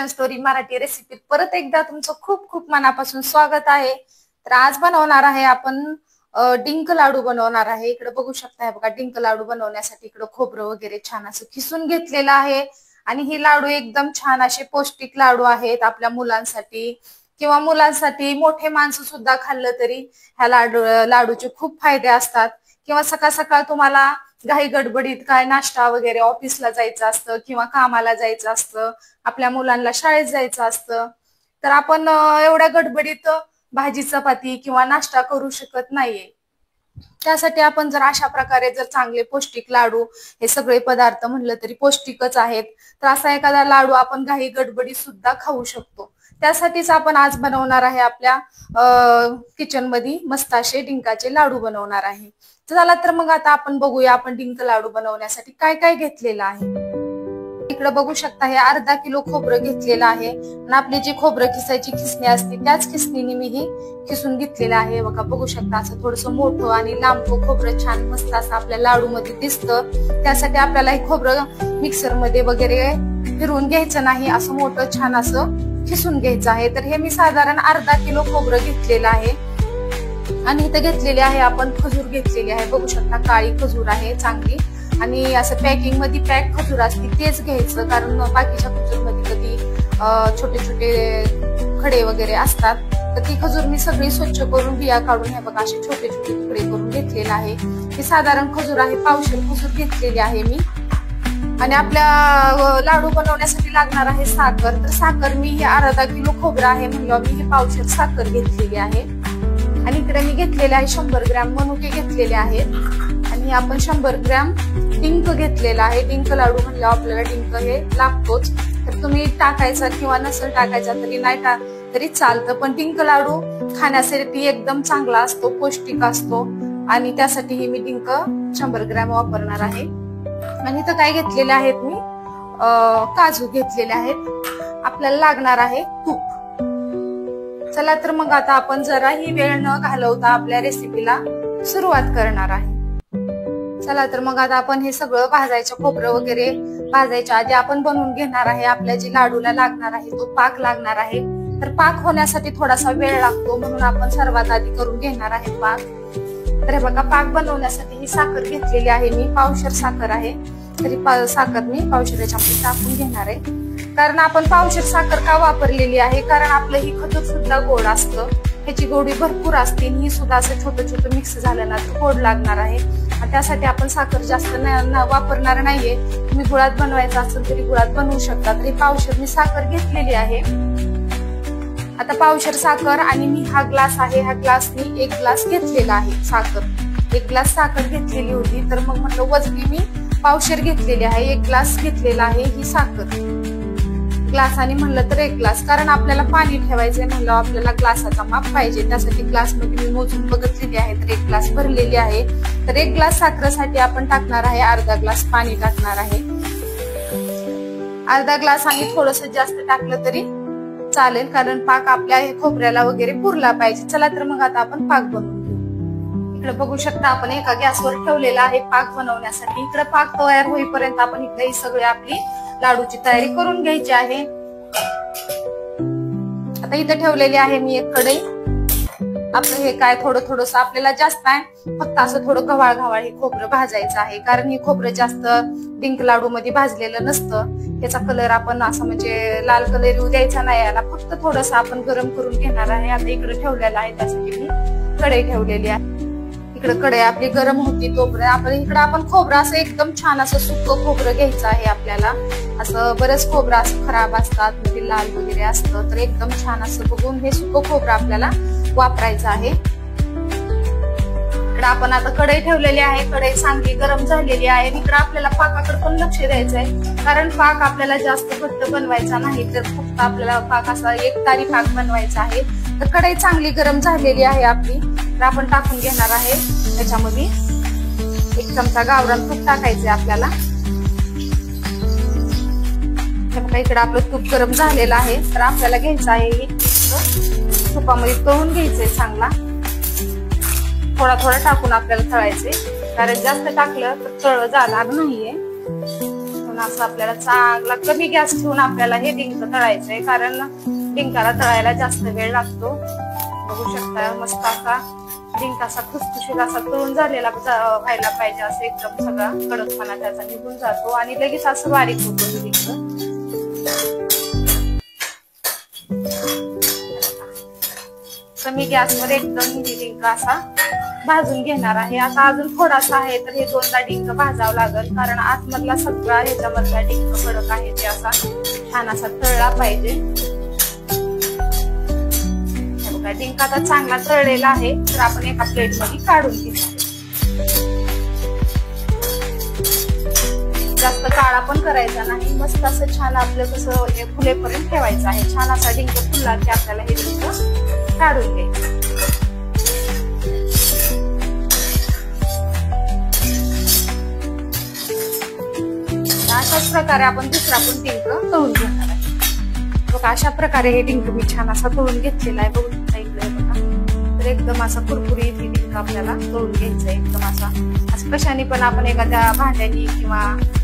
Kitchen story Marathi रेसिपीत परत एकदा तुमचं खूप खूप मनापासून स्वागत आहे। तर आज बनवणार आहे आपण डिंक लाडू बनवणार आहे। इकडे बघू शकता बघा, डिंक लाडू बनवण्यासाठी इकडे खोबरं वगैरे छान असं खिसून घेतलेलं आहे आणि हे लाडू एकदम छान असे पौष्टिक लाडू आहेत आपल्या मुलांसाठी किंवा मुलांसाठी। मोठे माणसं सुद्धा खाल्लं तरी ह्या लाडूचे खूप फायदे असतात। किंवा सकाळ सकाळ तुम्हाला घाई गडबडीत काय नाश्ता वगैरे ऑफिसला जायचं असतं किंवा कामाला जायचं असतं, आपल्या मुलांना शाळेत जायचं असतं, तर आपण एवढ्या गडबडीत भाजी चपाती किंवा नाश्ता करू शकत नाहीये। त्यासाठी आपण जर अशा प्रकारे जर चांगले पौष्टिक लाडू, हे सगळे पदार्थ म्हणलं तरी पौष्टिकच आहेत, तर असा एखादा लाडू आपण घाई गडबडीत सुद्धा खाऊ शकतो। त्यासाठीच आपण आज बनवणार आहे आपल्या किचन मध्ये मस्त असे डिंकाचे लाडू बनवणार आहे। चला तर मग आता आपण बघूया आपण डिंक लाडू बनवण्यासाठी काय काय घेतलेलं आहे। इकडे बघू शकता हे अर्धा किलो खोबरं घेतलेलं आहे आणि आपली जी खोबरं खिसायची खिसणी असते त्याच खिसणीने मी ही खिसून घेतलेलं आहे। बघा बघू शकता असं थोडंसं मोठं आणि लांब खोबरं छान मस्त असं आपल्या लाडू मध्ये दिसतं। त्यासाठी आपल्याला हे खोबरं मिक्सर मध्ये वगैरे फिरवून घ्यायचं नाही, असं मोठं छान असं खिसून घ्यायचं आहे। तर हे मी साधारण अर्धा किलो खोबरं घेतलेलं आहे आणि इथे घेतलेली आहे आपण खजूर घेतलेली आहे। बघू शकता काळी खजूर आहे चांगली, आणि असं पॅकिंग मध्ये पॅक खजूर असते तेच घ्यायचं, कारण बाकीच्या खजूर मध्ये कधी छोटे छोटे खडे वगैरे असतात। तर ती खजूर मी सगळी स्वच्छ करून बिया काढून हे बघा असे छोटे छोटे तुकडे करून घेतलेले आहे। हे साधारण खजूर आहे, पावशेर खजूर घेतलेली आहे मी। आणि आपल्या लाडू बनवण्यासाठी लागणार आहे साखर, तर साखर मी हे अर्धा किलो खोबरं आहे म्हणलं मी हे पावशेर साखर घेतलेली आहे। आणि इकडे मी घेतलेले आहे 100 ग्रॅम मनुके घेतलेले आहेत आणि आपण 100 ग्रॅम डिंक घेतलेला आहे। डिंक लाडू म्हणलं आपल्याला डिंक हे लागतोच, तर तुम्ही टाकायचा किंवा नसेल टाकायचा तरी नाही तरी चालतं, पण डिंक लाडू खाण्यासाठी एकदम चांगला असतो, पौष्टिक असतो आणि त्यासाठी मी डिंक 100 ग्रॅम वापरणार आहे। आणि इथं काय घेतलेले आहेत मी काजू घेतलेले आहेत। आपल्याला लागणार आहे तूप। चला तर मग आता आपण जराही वेळ न घालवता आपल्या रेसिपीला सुरुवात करणार आहे। चला तर मग आता आपण हे सगळं भाजायचं, खोबरं वगैरे भाजायच्या आधी आपण बनवून घेणार आहे आपल्या जी लाडूला लागणार आहे तो पाक लागणार आहे। तर पाक होण्यासाठी थोडासा वेळ लागतो म्हणून आपण सर्वात आधी करून घेणार आहे पाक। तर हे बघा पाक बनवण्यासाठी ही साखर घेतलेली आहे मी, पावशेर साखर आहे, तरी साखर मी पावशेराच्या मध्ये टाकून घेणार आहे। कारण आपण पावशेर साखर का वापरलेली आहे, कारण आपलं ही खजूर सुद्धा गोड असतं, ह्याची गोडी भरपूर असते, ही सुद्धा असं छोटं छोटं मिक्स झालं ना तर गोड लागणार आहे। त्यासाठी आपण साखर जास्त वापरणार नाहीये। तुम्ही गुळात बनवायचं असेल तरी गुळात बनवू शकता। तरी पावशेर मी साखर घेतलेली आहे। आता पावशेर साखर आणि मी हा ग्लास आहे, ह्या ग्लासनी 1 ग्लास घेतलेला आहे साखर, 1 ग्लास साखर घेतलेली होती, तर मग म्हटलं वजनी मी पावशेर घेतलेली आहे, 1 ग्लास घेतलेला आहे ही साखर। ग्लासाने म्हणलं तर 1 ग्लास, कारण आपल्याला पाणी ठेवायचंय म्हणलं आपल्याला ग्लासाचा माप पाहिजे, त्यासाठी ग्लास मध्ये मी मोजून बघितलेली आहे, तर 1 ग्लास भरलेली आहे। तर 1 ग्लास साखरेसाठी आपण टाकणार आहे अर्धा ग्लास पाणी टाकणार आहे। अर्धा ग्लास आणि थोडस जास्त टाकलं तरी चालेल, कारण पाक आपल्या खोबऱ्याला वगैरे पुरला पाहिजे। चला तर मग आता आपण पाक बनवून घेऊ। इकडे बघू शकता आपण एका गॅसवर ठेवलेला आहे पाक बनवण्यासाठी। इकडे पाक तयार होईपर्यंत आपण इकडे ही सगळी आपली लाडूची तयारी करून घ्यायची आहे। आता इथे ठेवलेली आहे मी एक कढई। आपलं हे काय थोडं थोडंसं आपल्याला जास्त आहे, फक्त असं थोडं गव्हाळ गव्हाळ हे खोबरं भाजायचं आहे, कारण हे खोबरं जास्त डिंक लाडू मध्ये भाजलेलं नसतं, त्याचा कलर आपण असं म्हणजे लाल कलर येऊ द्यायचा नाही याला, फक्त थोडंसं आपण गरम करून घेणार आहे। आता इकडे ठेवलेलं आहे, त्यासाठी मी कढई ठेवलेली आहे। इकडे कढई आपली गरम होती तोपर्यंत आपण खोबरं असं एकदम छान असं सुकं खोबरं घ्यायचं आहे आपल्याला। असं बरेच खोबरं असं खराब असतात, म्हणजे लाल वगैरे असतं, तर एकदम छान असं बघून हे सुकं खोबरं आपल्याला वापरायचं आहे। इकडे आपण आता कढई ठेवलेली आहे, कढई चांगली गरम झालेली आहे। इकडे आपल्याला पाकाकडे पण लक्ष द्यायचं आहे, कारण पाक आपल्याला जास्त घट्ट बनवायचा नाही, तर फक्त आपल्याला पाक असा एकतारी पाक बनवायचा आहे। तर कढई चांगली गरम झालेली आहे आपली, तर आपण टाकून घेणार आहे त्याच्यामध्ये 1 चमचा गावरान तूप टाकायचंय आपल्याला। इकडे आपलं तूप गरम झालेलं आहे, तर आपल्याला घ्यायचं आहे तुपामध्ये तळून घ्यायचंय चांगला, थोडा थोडा टाकून आपल्याला तळायचंय, कारण जास्त टाकलं तर तळ जाणार नाहीये, म्हणून असं आपल्याला चांगला कमी गॅस ठेवून आपल्याला हे डिंक तळायचंय, कारण डिंकाला तळायला जास्त वेळ लागतो. बघू शकता मस्त असा डिंक असा खुसखुशीत असा तळून झालेला व्हायला पाहिजे, असं एकदम सगळा कडकपणा त्याचा निघून जातो आणि लगेच असं बारीक होतो डिंक. कमी गॅसवर एकदम डिंक असा भाजून घेणार आहे. आता अजून थोडासा आहे तर हे 2दा डिंक भाजावं लागेल, कारण आतमधला सगळा ह्याच्यामधला डिंक कडक आहे ते असा छान असा तळला पाहिजे. बघा डिंक आता चांगला तळलेला आहे, तर आपण एका प्लेट मध्ये काढून घेणार. जास्त काळा पण करायचा नाही, मस्त असं छान आपलं कसं फुलेपर्यंत ठेवायचं आहे. छान असा डिंक फुलला की आपल्याला हे डिंक काढून घ्यायचं. अशाच प्रकारे आपण दुसरा पण डिंक तळून घेणार आहे. बघा अशा प्रकारे हे डिंक मी छान असा तळून घेतलेला आहे. बघू शकता इकडे बघा, तर एकदम असा कुरकुरीत हे डिंक आपल्याला तळून घ्यायचं आहे. एकदम असं कशाने पण आपण एखाद्या भांड्यानी किंवा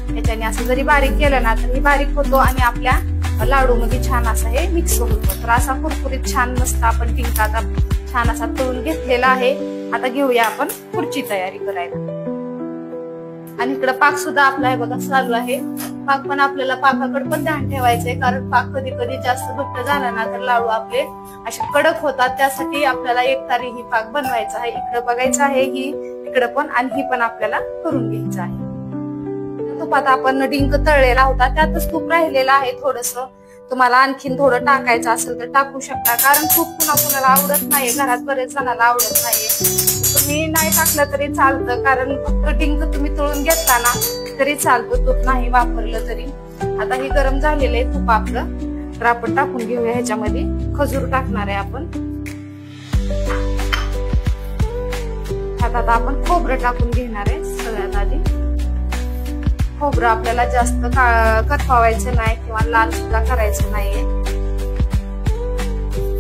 ह्याच्याने असं जरी बारीक केलं ना तर हे बारीक होतो आणि आपल्या लाडू मध्ये छान असं हे मिक्स होतो. तर असा कुरकुरीत छान मस्त आपण डिंक आता छान असा तळून घेतलेला आहे. आता घेऊया आपण पुढची तयारी करायला. आणि इकडं पाक सुद्धा आपला हे बघा चालू आहे. पाक पण आपल्याला पाकाकडे पण ध्यान ठेवायचंय, कारण पाक कधी कधी जास्त घट्ट झाला ना तर लाडू आपले असे कडक होतात. त्यासाठी आपल्याला एकतारी ही पाक बनवायचा आहे. इकडं बघायचं आहे ही इकडं पण, आणि ही पण आपल्याला करून घ्यायचं आहे. तुपात आपण डिंक तळलेला होता, त्यातच तूप राहिलेला आहे थोडस. तुम्हाला आणखीन थोडं टाकायचं असेल तर टाकू शकता, कारण तूप पुन्हा कुणाला आवडत नाही, घरात बरेच जणांना आवडत नाहीये. तुम्ही नाही टाकलं तरी चालतं, कारण फक्त डिंक तुम्ही तळून घेतला ना तरी चालतं, तूप नाही वापरलं तरी. आता हे गरम झालेलं आहे तूप आपलं, तर आपण टाकून घेऊया. ह्याच्यामध्ये खजूर टाकणार आहे आपण. आता आपण खोबरं टाकून घेणार आहे. सगळ्यात आधी खोबरं आपल्याला जास्त करपावायचं नाही किंवा लाल सुद्धा करायचं नाहीये.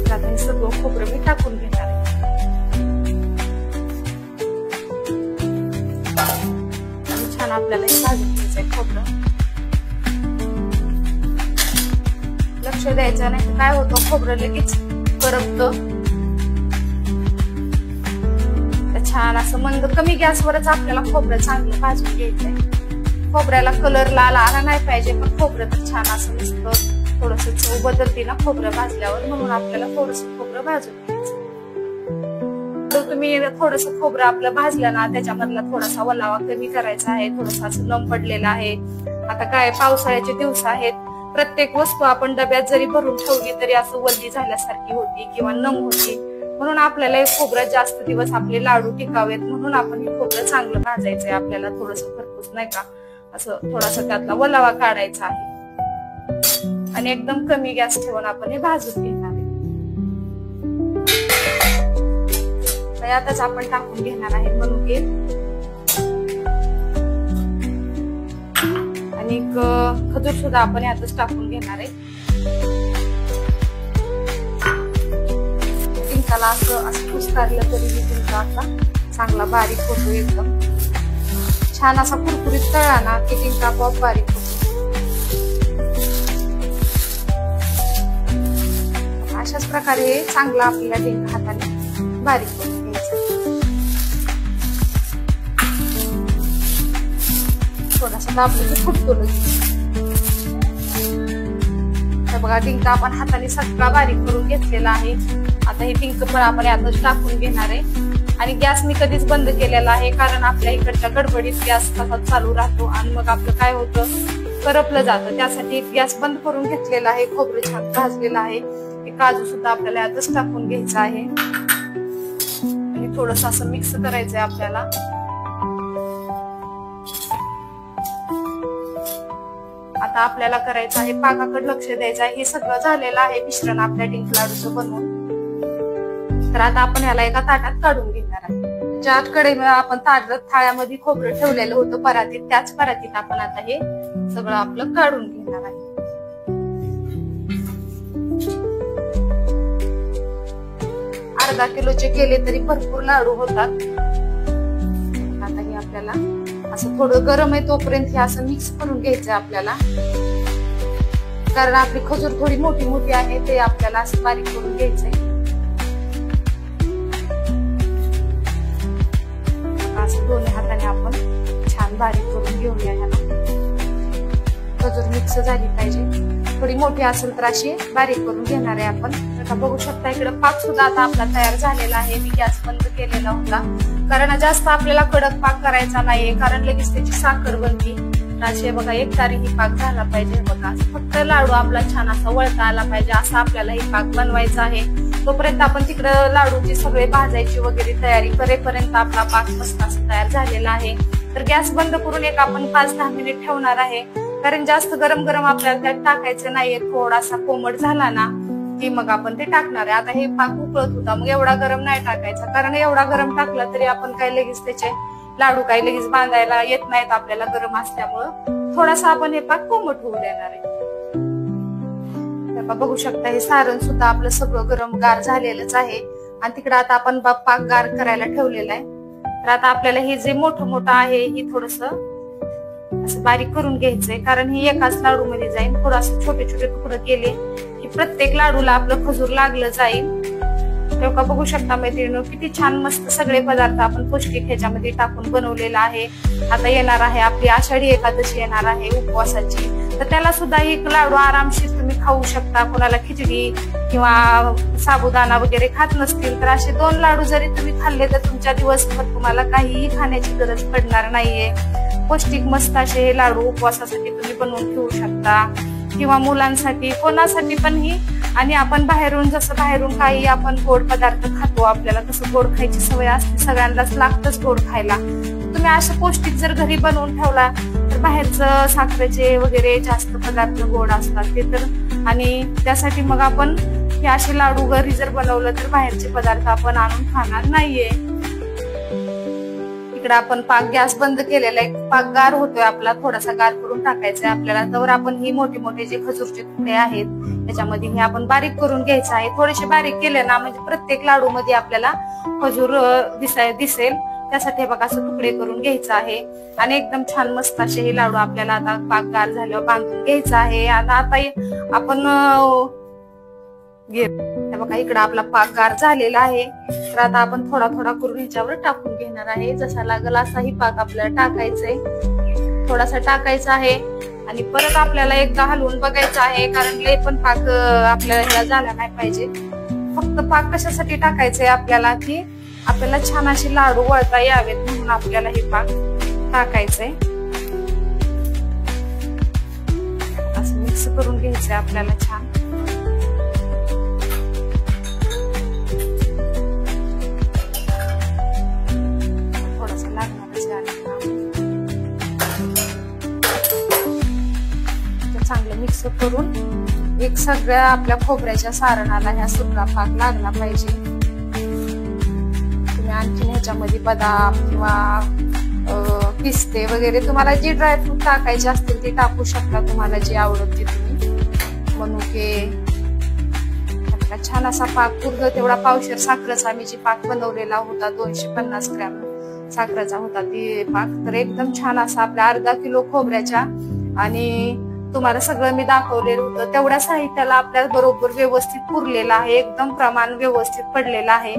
आता हे सगळं खोबरं मी टाकून घेणार आहे. छान आपल्याला हे भाजून घ्यायचंय खोबरं. लक्ष द्यायचं नाही तर काय होतं, खोबरं लगेच करपतं. छान असं मंद कमी गॅसवरच आपल्याला खोबरं चांगलं भाजून घ्यायचंय. खोबऱ्याला कलर लाल आला नाही पाहिजे, पण खोबरं तर छान असं मस्त थोडस चव बदलते ना खोबरं भाजल्यावर, म्हणून आपल्याला थोडस खोबरं भाजून घ्यायचं. तुम्ही थोडस खोबरं आपलं भाजलं ना त्याच्यामधला थोडासा ओलावा कमी करायचा आहे. थोडस असं लंब पडलेला आहे. आता काय पावसाळ्याचे दिवस आहेत, प्रत्येक वस्तू आपण डब्यात जरी भरून ठेवली तरी असं वल्ली झाल्यासारखी होती किंवा नम होती. म्हणून आपल्याला हे खोबरं जास्त दिवस आपले लाडू टिकावेत, म्हणून आपण हे खोबरं चांगलं भाजायचंय. आपल्याला थोडस खरपूस नाही का असं थोडासा त्यातला ओलावा काढायचा आहे. आणि एकदम कमी गॅस ठेवून आपण हे भाजून घेणार आहे. यातच आपण टाकून घेणार आहे मनुके आणि खजूर सुद्धा आपण यातच टाकून घेणार आहे. डिंकाला असं कुस्कारलं तरी डिंका असा चांगला बारीक होतो. एकदम छान असा कुरकुरीत तळला ना की डिंका आपोआप बारीक होतो. अशाच प्रकारे चांगला आपल्याला डिंक हाताने बारीक करून घ्यायचा. थोडासा दाबलं की फुटतो लगेच. तर बघा डिंक आपण हाताने सगळा बारीक करून घेतलेला आहे. आता हे डिंक पण आपण यातच टाकून घेणार आहे. आणि गॅस मी कधीच बंद केलेला आहे, कारण आपल्या इकडच्या गडबडीत गॅस तसाच चालू राहतो आणि मग आपलं काय होतं, करपलं जातं. त्यासाठी गॅस बंद करून घेतलेला आहे. खोबरं छान भाजलेलं आहे. काजू सुद्धा आपल्याला यातच टाकून घ्यायचं आहे आणि थोडस असं मिक्स करायचंय आपल्याला. आता आपल्याला करायचं आहे पाकाकडे लक्ष द्यायचं आहे. हे सगळं झालेलं आहे मिश्रण आपल्या डिंक लाडूचं बनवून. तर आता आपण याला एका ताटात काढून घेणार आहे. ज्याकडे आपण थाळ्यामध्ये खोबरं ठेवलेलं होतं परातीत, त्याच परातीत आपण आता हे सगळं आपलं काढून घेणार आहे. अर्धा किलोचे केले तरी भरपूर लाडू होतात. आता हे आपल्याला असं थोडं गरम आहे तोपर्यंत हे असं मिक्स करून घ्यायचंय आपल्याला, कारण आपली खजूर थोडी मोठी मोठी आहे, ते आपल्याला असं बारीक करून घ्यायचंय. असं दोन्ही हाताने आपण छान बारीक करून घेऊया ह्याला. खजूर मिक्स झाली पाहिजे, थोडी मोठी असेल तर अशी बारीक करून घेणार आहे आपण. आता बघू शकता इकडे पाक सुद्धा आता आपला तयार झालेला आहे. मी गॅस बंद केलेला होता, कारण जास्त आपल्याला कडक पाक करायचा नाहीये, कारण लगेच त्याची साखर बनते. असे बघा एक तारीही पाक झाला पाहिजे बघा. फक्त लाडू आपला छान असा वळता आला पाहिजे, असा आपल्याला हे पाक बनवायचा आहे. तोपर्यंत आपण तिकडं लाडूची सगळे भाजायची वगैरे तयारी करेपर्यंत आपला पाक मस्त असा तयार झालेला आहे. तर गॅस बंद करून एक आपण 5-10 मिनिट ठेवणार आहे, कारण जास्त गरम गरम आपल्याला त्यात टाकायचं नाहीये. थोडासा कोमट झाला ना की मग आपण ते टाकणार आहे. आता हे पाक उकळत होता, मग एवढा गरम नाही टाकायचा, कारण एवढा गरम टाकला तरी आपण काही लगेच त्याचे लाडू काही लगेच बांधायला येत नाहीत आपल्याला गरम असल्यामुळं. थोडासा आपण हे पाक कोमट होऊ देणार आहे. बघू शकता हे सारण सुद्धा आपलं सगळं गरम गार झालेलंच आहे, आणि तिकडे आता आपण पाक गार करायला ठेवलेला आहे. तर आता आपल्याला हे जे मोठं मोठं आहे हे थोडस असं बारीक करून घ्यायचंय, कारण ही एकाच लाडू मध्ये जाईल. थोडंसं छोटे छोटे तुकडे केले की प्रत्येक लाडूला आपलं खजूर लागलं जाईल. तेव्हा बघू शकता मैत्रिणी किती छान मस्त सगळे पदार्थ आपण पौष्टिक ह्याच्यामध्ये टाकून बनवलेला आहे. आता येणार आहे आपली आषाढी एकादशी येणार आहे उपवासाची, तर त्याला सुद्धा एक लाडू आरामशीर तुम्ही खाऊ शकता. कोणाला खिचडी किंवा साबुदाणा वगैरे खात नसतील तर असे 2 लाडू जरी तुम्ही खाल्ले तर तुमच्या दिवसभर तुम्हाला काहीही खाण्याची गरज पडणार नाहीये. पौष्टिक मस्त असे हे लाडू उपवासासाठी तुम्ही बनवून ठेवू शकता, किंवा मुलांसाठी कोणासाठी पण ही. आणि आपण बाहेरून जसं बाहेरून काही आपण गोड पदार्थ खातो, आपल्याला तसं गोड खायची सवय असते, सगळ्यांनाच लागतच गोड खायला. तुम्ही असं पौष्टिक जर घरी बनवून ठेवला तर बाहेरचं साखरेचे वगैरे जास्त पदार्थ गोड असतात ते तर, आणि त्यासाठी मग आपण हे असे लाडू घरी जर बनवलं तर बाहेरचे पदार्थ आपण आणून खाणार नाहीये. इकडे आपण पाक गॅस बंद केलेला आहे, पाक गार होतोय आपला, थोडासा गार करून टाकायचा आहे आपल्याला. तर आपण ही मोठे मोठे जे खजूरचे तुकडे आहेत त्याच्यामध्ये हे आपण बारीक करून घ्यायचं आहे. थोडेसे बारीक केले ना म्हणजे प्रत्येक लाडू मध्ये आपल्याला खजूर दिसेल, त्यासाठी बघा असं तुकडे करून घ्यायचं आहे. आणि एकदम छान मस्त असे हे लाडू आपल्याला आता पाक गार झाल्यावर बांधून घ्यायचं आहे. आता आपण बघा इकडे आपला पाक गार झालेला आहे, तर आता आपण थोडा थोडा करून ह्याच्यावर टाकून घेणार आहे. जसा लागेल असाही पाक आपल्याला टाकायचंय, थोडासा टाकायचा आहे आणि परत आपल्याला एकदा हलवून बघायचं आहे, कारण लय पण पाक आपल्याला ह्याला झाला नाही पाहिजे. फक्त पाक कशासाठी टाकायचंय आपल्याला की आपल्याला छान असे लाडू वळता यावेत म्हणून आपल्याला हे पाक टाकायचंय. असं मिक्स करून घ्यायचंय आपल्याला छान. चांगलं मिक्स करून एक सगळ्या आपल्या खोबऱ्याच्या सारणाला ह्या सुका पाक लागला पाहिजे. तुम्ही आणखीन ह्याच्यामध्ये बदाम किंवा पिस्ते वगैरे तुम्हाला जे ड्रायफ्रूट टाकायचे असतील ते टाकू शकता, तुम्हाला जे आवडत ते तुम्ही. मनुके छान असा पाक पूर्ण तेवढा पावशेर साखरेचा मी जे पाक बनवलेला होता 250 ग्रॅम साखरेचा होता ते पाक. तर एकदम छान असा आपल्या अर्धा किलो खोबऱ्याच्या, आणि तुम्हाला सगळं मी दाखवलेलं होतं तेवढ्या साहित्याला आपल्या बरोबर व्यवस्थित पुरलेला आहे, एकदम प्रमाण व्यवस्थित पडलेलं आहे.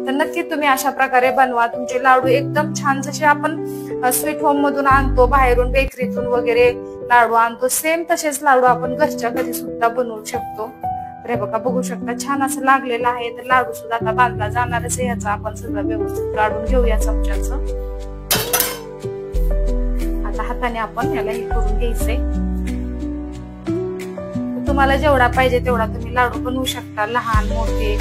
तर नक्की तुम्ही अशा प्रकारे बनवा. तुमचे लाडू एकदम छान जसे आपण स्वीट होम मधून आणतो, बाहेरून बेकरीतून वगैरे लाडू आणतो, सेम तसेच लाडू आपण घरच्या घरी सुद्धा बनवू शकतो. तर बघा बघू शकता छान असं लागलेलं आहे. तर लाडू सुद्धा आता बांधला जाणारच आहे. ह्याचा आपण सगळं व्यवस्थित काढून घेऊया चमच्याचं. आता हाताने आपण याला हे करून घ्यायचंय. तुम्हाला जेवढा पाहिजे तेवढा तुम्ही लाडू बनवू शकता, लहान मोठे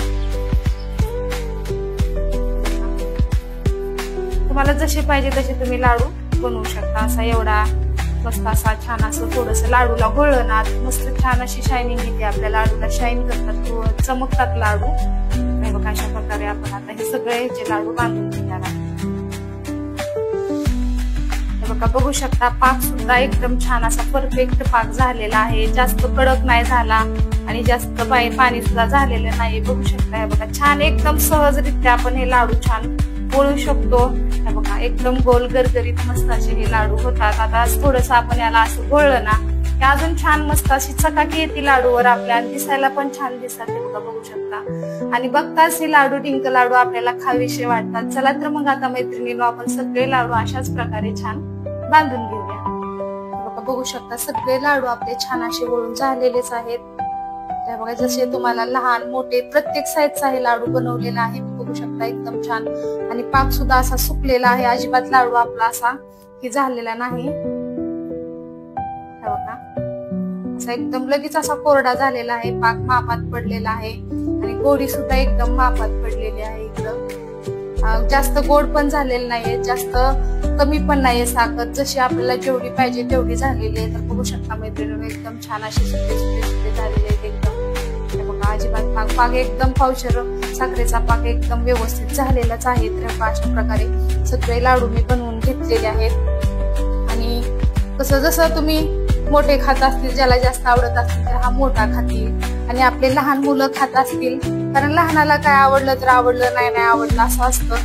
तुम्हाला जसे पाहिजे तसे तुम्ही लाडू बनवू शकता. असा एवढा मस्त असा छान असं थोडस लाडूला घोळलं ना मस्त छान अशी शायनिंग येते, आपल्या लाडूला शाईन करतात, चमकतात लाडू. बघा अशा प्रकारे आपण आता हे सगळे ह्याचे लाडू बांधून घेणार आहोत. बघा बघू शकता पाक सुद्धा एकदम छान असा परफेक्ट पाक झालेला आहे, जास्त कडक नाही झाला आणि जास्त पाणी सुद्धा झालेलं नाही. बघू शकता हे बघा छान एकदम सहजरित्या आपण हे लाडू छान वळू शकतो। हे बघा एकदम गोल गरगरीत मस्त असे हे लाडू होतात। आता थोडस आपण याला असं गोळलं ना की अजून छान मस्त अशी चकाकी येते लाडूवर आपल्या आणि दिसायला पण छान दिसतात। हे बघा बघू शकता आणि बघताच हे लाडू डिंक लाडू आपल्याला खावीशे वाटतात। चला तर मग आता मैत्रिणींनो आपण सगळे लाडू अशाच प्रकारे छान बांधून घेऊया। बघा बघू शकता सगळे लाडू आपले छान असे वळून झालेलेच आहेत। बघा जसे तुम्हाला लहान मोठे प्रत्येक साईजचा हे लाडू बनवलेला आहे बघू शकता एकदम छान आणि पाक सुद्धा असा सुकलेला आहे। अजिबात लाडू आपला असा की झालेला नाही। बघा असा एकदम लगेच असा कोरडा झालेला आहे। पाक मापात पडलेला आहे आणि गोडी सुद्धा एकदम मापात पडलेली आहे। एकदम जास्त गोड पण झालेलं नाहीये, जास्त कमी पण नाहीये साखर, जशी आपल्याला जेवढी पाहिजे तेवढी झालेली आहे। तर बघू शकता मैत्रिणींनो एकदम छान असे सुटे सुटे सुटे झालेले आहेत एकदम। बघा अजिबात पाक एकदम पावशर साखरेचा पाक एकदम व्यवस्थित झालेलाच आहे। तर अशा प्रकारे सगळे लाडू मी बनवून घेतलेले आहेत आणि कसं जसं तुम्ही मोठे खात असतील, ज्याला जास्त आवडत असतील तर हा मोठा खातील आणि आपले लहान मुलं खात असतील, कारण लहानाला काय आवडलं तर आवडलं, नाही आवडलं असं असतं,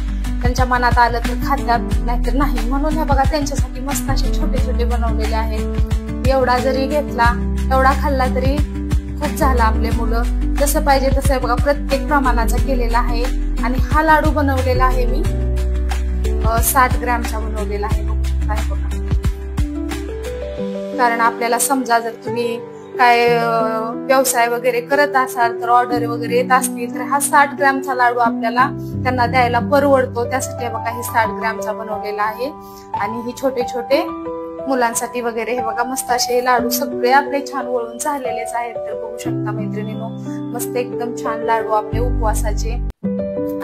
त्यांच्या मनात आलं तर खातात नाहीतर नाही। म्हणून हे बघा त्यांच्यासाठी मस्त असे छोटे छोटे बनवलेले आहेत। एवढा जरी घेतला एवढा खाल्ला तरी खूप झाला। आपले मुलं जसं पाहिजे तसं बघा प्रत्येक प्रमाणाचा केलेला आहे आणि हा लाडू बनवलेला आहे मी 60 ग्रॅमचा बनवलेला आहे बघा। कारण आपल्याला समजा जर तुम्ही काय व्यवसाय वगैरे करत असाल तर ऑर्डर वगैरे येत असतील तर हा 60 ग्रॅमचा लाडू आपल्याला त्यांना द्यायला परवडतो। त्यासाठी बघा हे 60 ग्रॅमचा बनवलेला आहे आणि ही छोटे छोटे मुलांसाठी वगैरे हे बघा मस्त असे लाडू सगळे आपले छान वळून झालेलेच आहेत। तर बघू शकता मैत्रिणींनो मस्त एकदम छान लाडू आपले उपवासाचे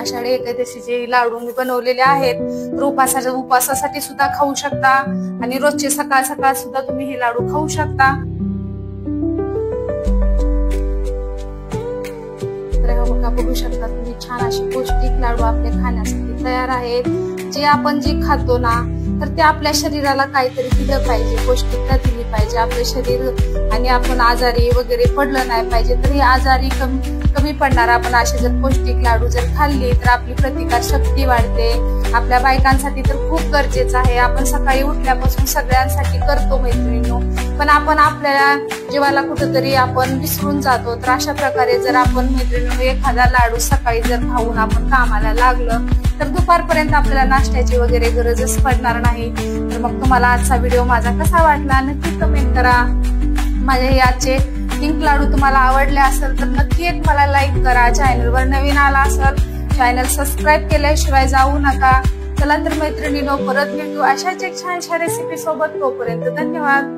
आषाढी एकादशीचे लाडू मी बनवलेले आहेत। तर उपवासासाठी सुद्धा खाऊ शकता आणि रोजचे सकाळ सकाळ सुद्धा तुम्ही हे लाडू खाऊ शकता। तर बघा बघू शकता तुम्ही छान असे पौष्टिक लाडू आपले खाण्यासाठी तयार आहेत। जे आपण जे खातो ना तर ते आपल्या शरीराला काहीतरी दिलं पाहिजे, पौष्टिकता दिली पाहिजे आपले शरीर आणि आपण आजारी वगैरे पडलं नाही पाहिजे। तर हे आजारी कमी पडणार आपण असे जर पौष्टिक लाडू जर खाल्ले तर आपली प्रतिकार शक्ती वाढते। आपल्या बायकांसाठी तर खूप गरजेचं आहे। आपण सकाळी उठल्यापासून सगळ्यांसाठी करतो मैत्रिणींनो, पण आपण आपल्या जीवाला कुठेतरी आपण विसरून जातो। तर अशा प्रकारे जर आपण मैत्रिणींनो एखादा लाडू सकाळी जर खाऊन आपण कामाला लागलं तर दुपारपर्यंत आपल्याला नाश्त्याची वगैरे गरजच पडणार नाही। तर मग तुम्हाला आजचा व्हिडिओ माझा कसा वाटला नक्की कमेंट करा। माझे हे आजचे डिंक लाडू तुम्हाला आवडले असेल तर नक्की एक मला लाईक करा। चॅनलवर नवीन आला असेल चॅनल सबस्क्राईब केल्याशिवाय जाऊ नका। चला तर मैत्रिणींनो परत भेटू अशाच एक छानशा रेसिपी सोबत, तोपर्यंत धन्यवाद।